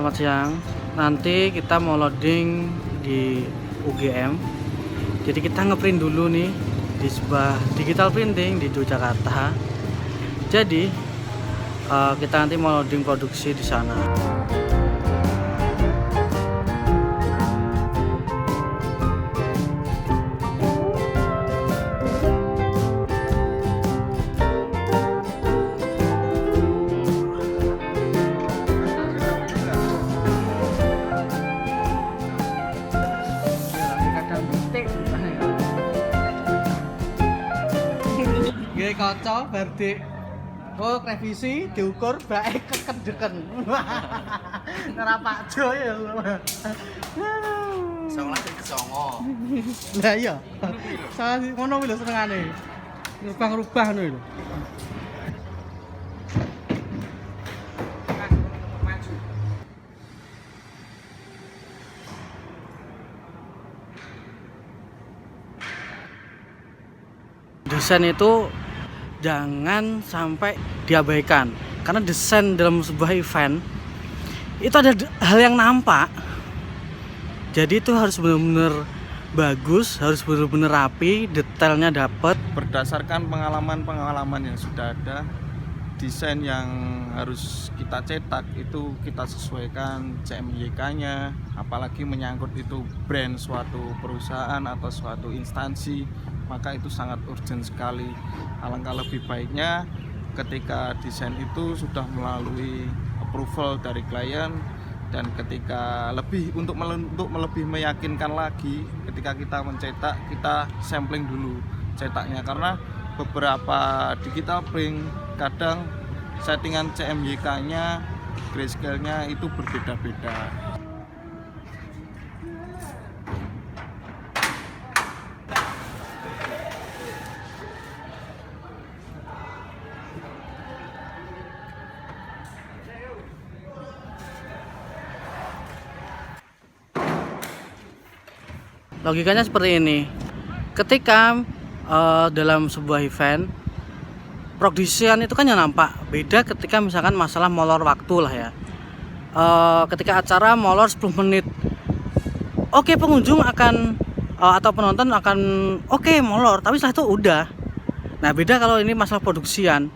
selamat siang. Nanti kita mau loading di UGM. Jadi kita ngeprint dulu nih di sebuah digital printing di Yogyakarta. Jadi kita nanti mau loading produksi di sana. Nggih kaca berdik. Oh, revisi diukur baik kekedeken. Ora Pak Jo ya. Songolas iki songo. Lah iya. Salah ngono kuwi lho senengane. Rubah-rubah ngono lho. Desain itu jangan sampai diabaikan, karena desain dalam sebuah event itu ada hal yang nampak. Jadi itu harus benar-benar bagus, harus benar-benar rapi, detailnya dapat. Berdasarkan pengalaman-pengalaman yang sudah ada, desain yang harus kita cetak itu kita sesuaikan CMYK-nya, apalagi menyangkut itu brand suatu perusahaan atau suatu instansi, maka itu sangat urgent sekali. Alangkah lebih baiknya ketika desain itu sudah melalui approval dari klien, dan ketika untuk lebih meyakinkan lagi, ketika kita mencetak, kita sampling dulu cetaknya, karena beberapa digital print kadang settingan CMYK-nya, grayscale-nya itu berbeda-beda. Logikanya seperti ini. Ketika dalam sebuah event, produksian itu kan yang nampak. Beda ketika misalkan masalah molor waktu lah ya. Ketika acara molor 10 menit, oke, pengunjung akan atau penonton akan molor, tapi setelah itu udah. Nah beda kalau ini masalah produksian.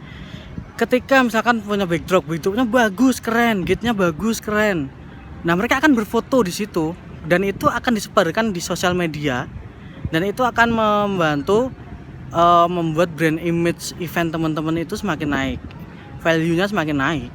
Ketika misalkan punya backdropnya bagus, keren, gate-nya bagus, keren. Nah mereka akan berfoto di situ, dan itu akan disebarkan di sosial media, dan itu akan membantu membuat brand image event teman-teman itu semakin naik, value-nya semakin naik.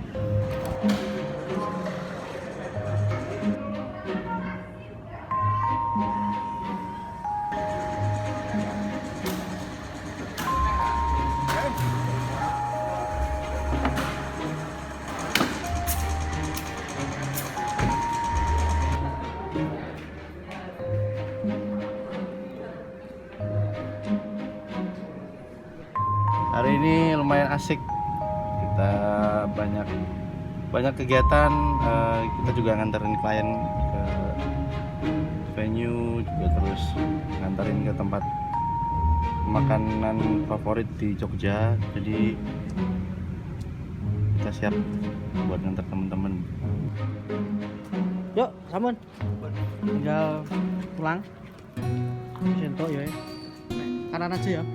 Hari ini lumayan asik, kita banyak kegiatan. Kita juga nganterin klien ke venue, juga terus nganterin ke tempat makanan favorit di Jogja. Jadi kita siap buat nganter teman-teman. Yuk, samun. Tinggal pulang. Sentok ya. Kanan aja ya.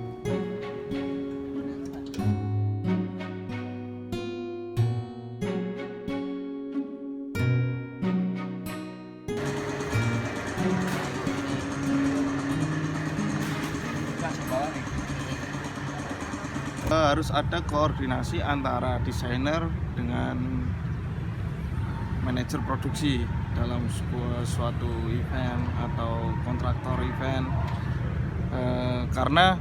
Harus ada koordinasi antara desainer dengan manajer produksi dalam suatu event atau kontraktor event, karena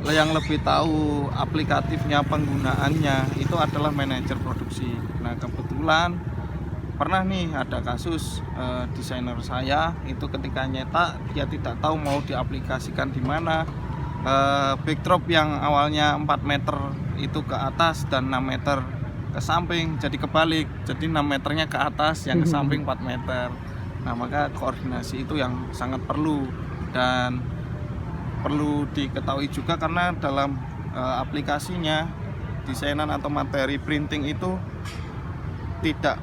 yang lebih tahu aplikatifnya, penggunaannya itu adalah manajer produksi. Nah kebetulan pernah nih ada kasus desainer saya itu ketika nyetak dia tidak tahu mau diaplikasikan di mana. Backdrop yang awalnya 4 meter itu ke atas dan 6 meter ke samping jadi kebalik, jadi 6 meternya ke atas, yang ke samping 4 meter. Nah maka koordinasi itu yang sangat perlu, dan perlu diketahui juga karena dalam aplikasinya desainan atau materi printing itu tidak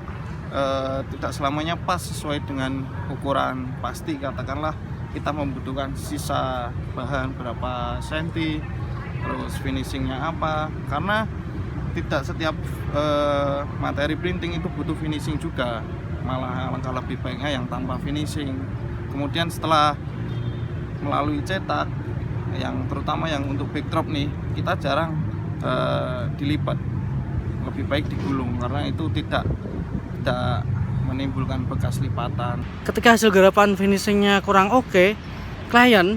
tidak selamanya pas sesuai dengan ukuran pasti. Katakanlah kita membutuhkan sisa bahan berapa senti, terus finishingnya apa, karena tidak setiap materi printing itu butuh finishing juga, malah alangkah lebih baiknya yang tanpa finishing. Kemudian setelah melalui cetak, yang terutama yang untuk backdrop nih, kita jarang dilipat, lebih baik digulung karena itu tidak menimbulkan bekas lipatan. Ketika hasil garapan finishingnya kurang oke, klien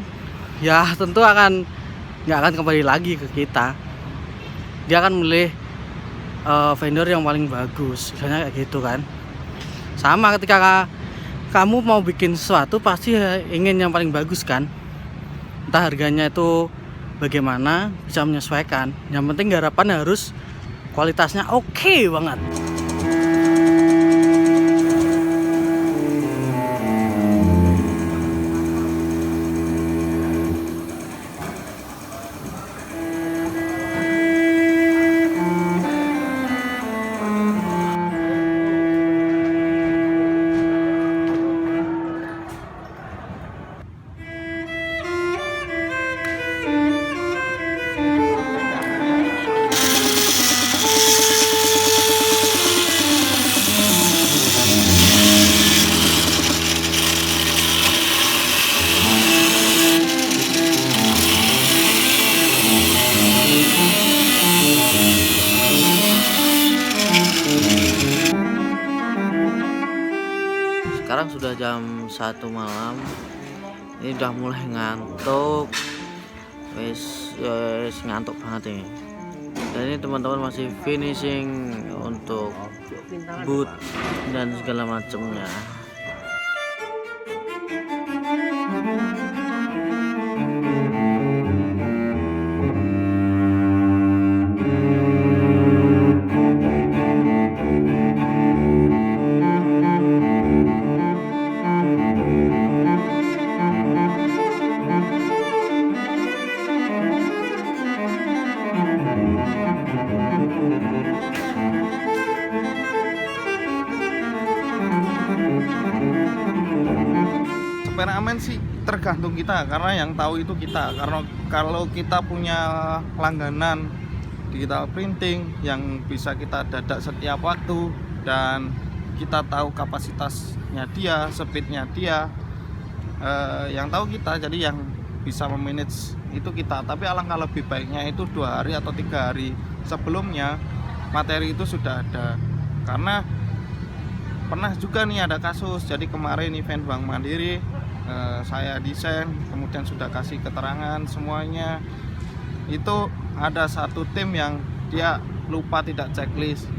ya tentu nggak akan kembali lagi ke kita. Dia akan milih vendor yang paling bagus, misalnya kayak gitu kan. Sama ketika kamu mau bikin sesuatu pasti ingin yang paling bagus kan. Entah harganya itu bagaimana, bisa menyesuaikan. Yang penting garapan harus kualitasnya oke banget. Sekarang sudah jam 1 malam. Ini udah mulai ngantuk. Wes ngantuk banget ini. Dan ini teman-teman masih finishing untuk boot dan segala macamnya. Superamen sih tergantung kita, karena yang tahu itu kita. Karena kalau kita punya langganan digital printing yang bisa kita dadak setiap waktu dan kita tahu kapasitasnya dia, speednya dia, yang tahu kita, jadi yang bisa memanage itu kita. Tapi alangkah lebih baiknya itu 2 hari atau 3 hari sebelumnya materi itu sudah ada. Karena pernah juga nih ada kasus, jadi kemarin event Bank Mandiri, saya desain, kemudian sudah kasih keterangan semuanya. Itu ada satu tim yang dia lupa tidak checklist,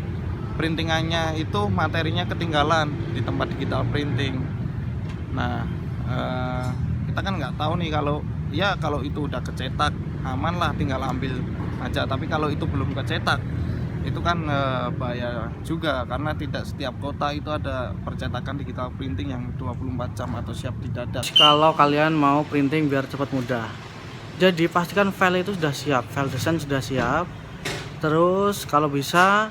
printingannya itu materinya ketinggalan di tempat digital printing. Nah, kita kan nggak tahu nih, kalau itu udah kecetak aman lah, tinggal ambil aja. Tapi kalau itu belum kecetak, itu kan bahaya juga, karena tidak setiap kota itu ada percetakan digital printing yang 24 jam atau siap didadak. Kalau kalian mau printing biar cepat mudah, jadi pastikan file itu sudah siap, file desain sudah siap. Terus kalau bisa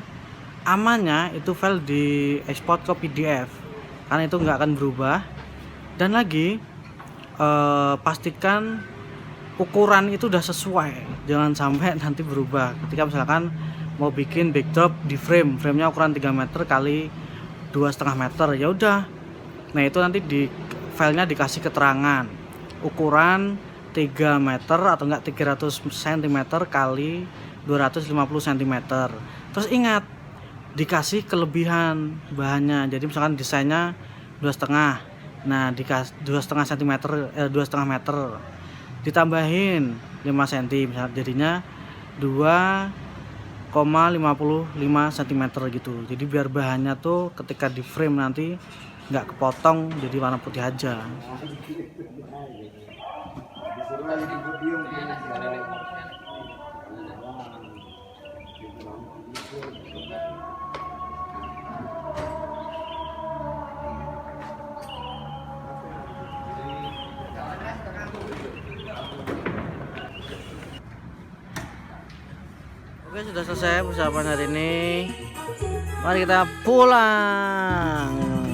amannya itu file di export ke PDF, karena itu nggak akan berubah. Dan lagi pastikan ukuran itu udah sesuai, jangan sampai nanti berubah ketika misalkan mau bikin backdrop di framenya ukuran 3 meter kali 2,5 meter, ya udah. Nah itu nanti di filenya dikasih keterangan ukuran 3 meter atau enggak 300 cm kali 250 cm. Terus ingat, dikasih kelebihan bahannya. Jadi misalkan desainnya 2,5, nah dikasih 2,5 cm, 2,5 meter, ditambahin 5 cm, misalnya jadinya 2,55 cm gitu. Jadi biar bahannya tuh ketika di frame nanti nggak kepotong jadi warna putih aja. Oke, sudah selesai persiapan hari ini. Mari kita pulang.